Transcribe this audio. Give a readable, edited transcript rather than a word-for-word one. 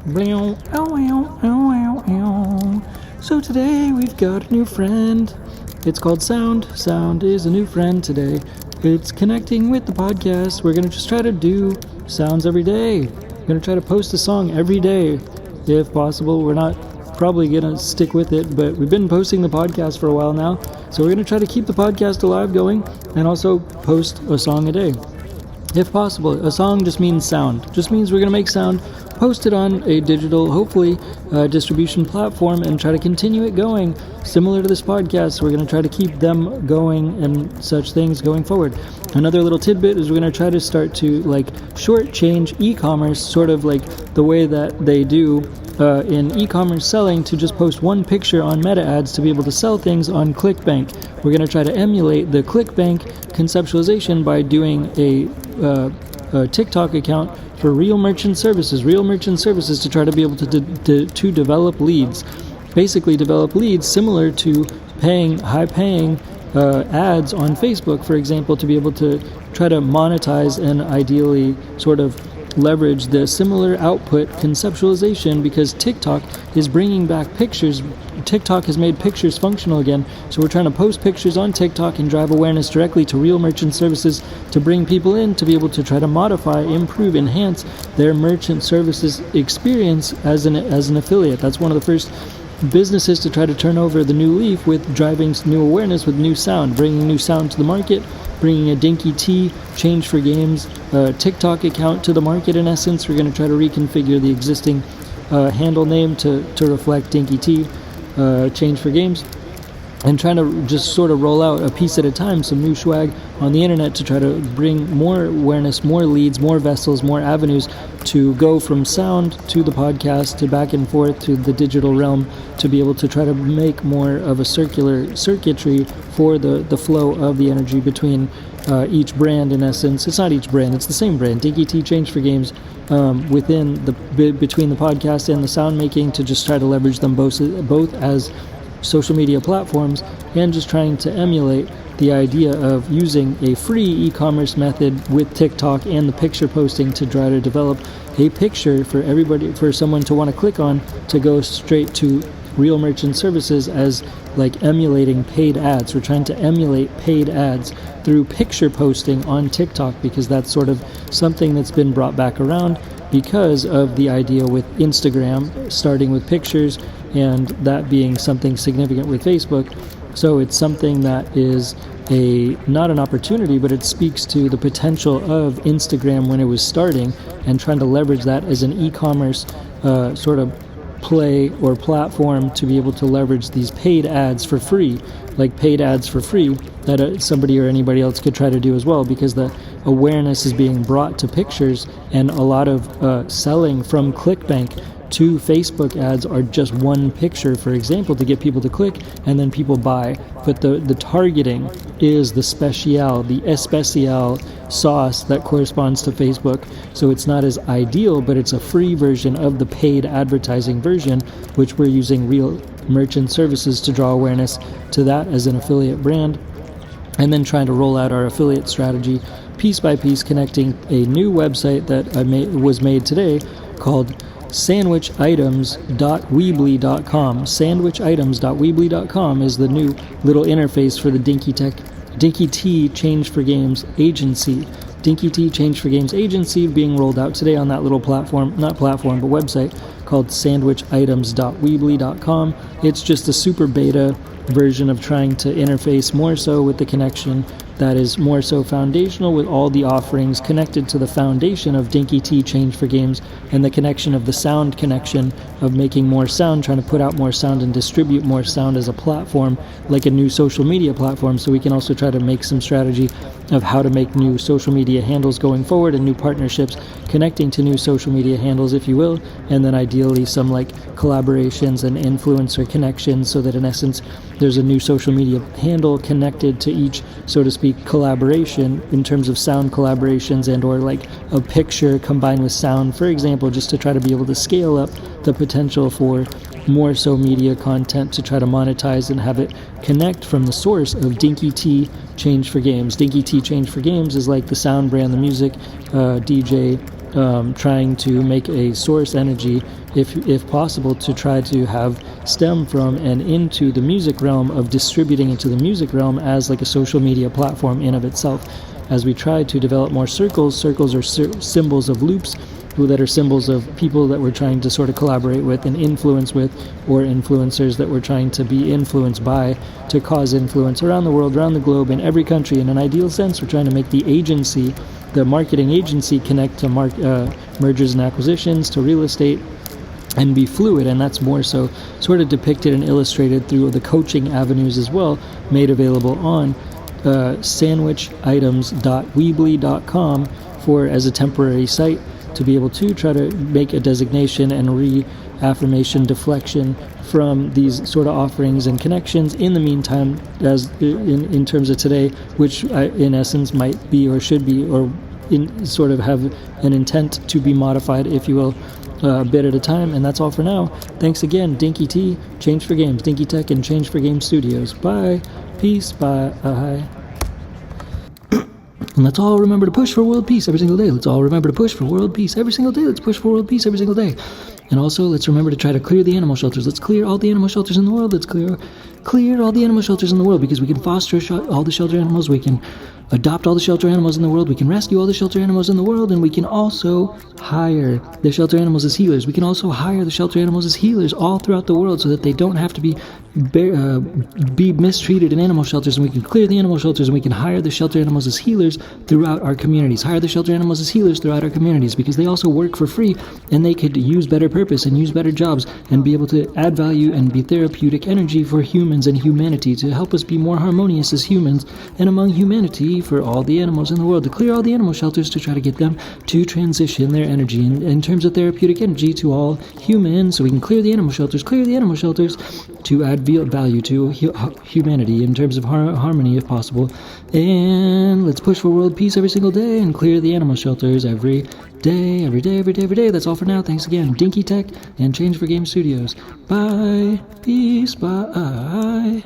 So today we've got a new friend. It's called Sound. Sound is a new friend today. It's connecting with the podcast. We're going to just try to do sounds every day. We're going to try to post a song every day if possible. We're not probably going to stick with it, but we've been posting the podcast for a while now. So we're going to try to keep the podcast alive going and also post a song a day. If possible. A song just means sound. Just means we're going to make sound, post it on a digital, hopefully, distribution platform and try to continue it going. Similar to this podcast, we're going to try to keep them going and such things going forward. Another little tidbit is we're going to try to start to shortchange e-commerce, sort of like the way that they do in e-commerce selling, to just post one picture on meta ads to be able to sell things on ClickBank. We're going to try to emulate the ClickBank conceptualization by doing a TikTok account for real merchant services to try to be able to develop leads. Basically develop leads similar to high-paying ads on Facebook, for example, to be able to try to monetize and ideally sort of leverage the similar output conceptualization, because TikTok is bringing back pictures. TikTok has made pictures functional again, so we're trying to post pictures on TikTok and drive awareness directly to real merchant services to bring people in to be able to try to modify, improve, enhance their merchant services experience as an affiliate. That's one of the first businesses to try to turn over the new leaf with driving new awareness with new sound, bringing new sound to the market, bringing a Dinky T Change for Games TikTok account to the market. In essence, we're going to try to reconfigure the existing handle name to reflect Dinky T Change for Games, and trying to just sort of roll out a piece at a time, some new swag on the internet to try to bring more awareness, more leads, more vessels, more avenues to go from sound to the podcast to back and forth to the digital realm, to be able to try to make more of a circular circuitry for the flow of the energy between each brand. In essence, it's not each brand, it's the same brand, Dinky T Change for Games, between the podcast and the sound making, to just try to leverage them both as social media platforms, and just trying to emulate the idea of using a free e-commerce method with TikTok and the picture posting to try to develop a picture for everybody, for someone to want to click on to go straight to real merchant services, as like emulating paid ads. We're trying to emulate paid ads through picture posting on TikTok, because that's sort of something that's been brought back around because of the idea with Instagram starting with pictures, and that being something significant with Facebook. So it's something that is not an opportunity, but it speaks to the potential of Instagram when it was starting, and trying to leverage that as an e-commerce sort of play or platform to be able to leverage these paid ads for free, that somebody or anybody else could try to do as well, because the awareness is being brought to pictures, and a lot of selling from ClickBank to Facebook ads are just one picture, for example, to get people to click, and then people buy. But the targeting is the especial sauce that corresponds to Facebook. So it's not as ideal, but it's a free version of the paid advertising version, which we're using real merchant services to draw awareness to that as an affiliate brand, and then trying to roll out our affiliate strategy piece by piece, connecting a new website that was made today called sandwichitems.weebly.com. Sandwichitems.weebly.com is the new little interface for the Dinky T Change for Games agency. Dinky T Change for Games agency being rolled out today on that little website called sandwichitems.weebly.com. It's just a super beta version of trying to interface more so with the connection that is more so foundational, with all the offerings connected to the foundation of Dinky T Change for Games, and the connection of the sound connection of making more sound, trying to put out more sound and distribute more sound as a platform, like a new social media platform. So we can also try to make some strategy of how to make new social media handles going forward, and new partnerships connecting to new social media handles, if you will, and then ideally some like collaborations and influencer connections, so that in essence there's a new social media handle connected to each, so to speak, collaboration, in terms of sound collaborations and or like a picture combined with sound, for example, just to try to be able to scale up the potential for more so media content to try to monetize and have it connect from the source of Dinky T Change for Games. Dinky T Change for Games is like the sound brand, the music DJ trying to make a source energy, if possible, to try to have stem from and into the music realm, of distributing it to the music realm as like a social media platform in of itself. As we try to develop more circles, circles are symbols of loops that are symbols of people that we're trying to sort of collaborate with and influence with, or influencers that we're trying to be influenced by to cause influence around the world, around the globe, in every country. In an ideal sense, we're trying to make the agency, the marketing agency, connect to mergers and acquisitions, to real estate, and be fluid. And that's more so sort of depicted and illustrated through the coaching avenues as well, made available on sandwichitems.weebly.com as a temporary site, to be able to try to make a designation and reaffirmation deflection from these sort of offerings and connections in the meantime, as in terms of today, which in essence might be or should be, or in sort of have an intent to be modified, if you will, a bit at a time. And that's all for now. Thanks again, Dinky T, Change for Games, Dinky Tech, and Change for Games Studios. Bye. Peace. Bye. And let's all remember to push for world peace every single day. Let's all remember to push for world peace every single day. Let's push for world peace every single day. And also, let's remember to try to clear the animal shelters. Let's clear all the animal shelters in the world. Let's clear all the animal shelters in the world, because we can foster all the shelter animals. We can adopt all the shelter animals in the world. We can rescue all the shelter animals in the world. And we can also hire the shelter animals as healers. We can also hire the shelter animals as healers all throughout the world, so that they don't have to be mistreated in animal shelters. And we can clear the animal shelters, and we can hire the shelter animals as healers throughout our communities. Hire the shelter animals as healers throughout our communities, because they also work for free, and they could use better purpose and use better jobs and be able to add value and be therapeutic energy for humans and humanity, to help us be more harmonious as humans and among humanity, for all the animals in the world, to clear all the animal shelters, to try to get them to transition their energy in terms of therapeutic energy to all humans, so we can clear the animal shelters to add value to humanity in terms of harmony, if possible. And let's push for world peace every single day and clear the animal shelters every day. That's all for now. Thanks again, Dinky Tech and Change for Game Studios. Bye. Peace. Bye.